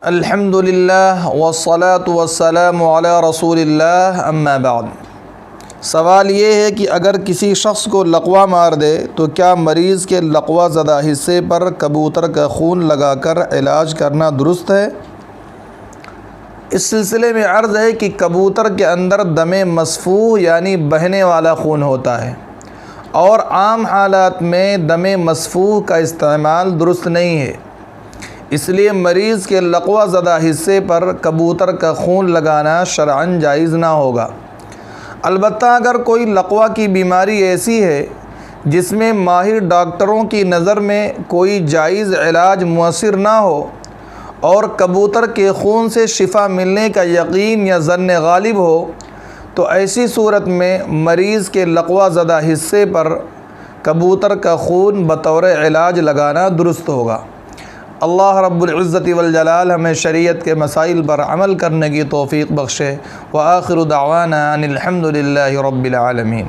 الحمدللہ والصلاة والسلام علی رسول اللہ اما بعد۔ سوال یہ ہے کہ اگر کسی شخص کو لقوہ مار دے تو کیا مریض کے لقوہ زدہ حصے پر کبوتر کا خون لگا کر علاج کرنا درست ہے؟ اس سلسلے میں عرض ہے کہ کبوتر کے اندر دم مسفوح یعنی بہنے والا خون ہوتا ہے، اور عام حالات میں دم مسفوح کا استعمال درست نہیں ہے، اس لیے مریض کے لقوہ زدہ حصے پر کبوتر کا خون لگانا شرعاً جائز نہ ہوگا۔ البتہ اگر کوئی لقوہ کی بیماری ایسی ہے جس میں ماہر ڈاکٹروں کی نظر میں کوئی جائز علاج مؤثر نہ ہو اور کبوتر کے خون سے شفا ملنے کا یقین یا ظن غالب ہو، تو ایسی صورت میں مریض کے لقوہ زدہ حصے پر کبوتر کا خون بطور علاج لگانا درست ہوگا۔ اللہ رب العزت والجلال ہمیں شریعت کے مسائل پر عمل کرنے کی توفیق بخشے۔ وآخر دعوانا ان الحمد للہ رب العالمین۔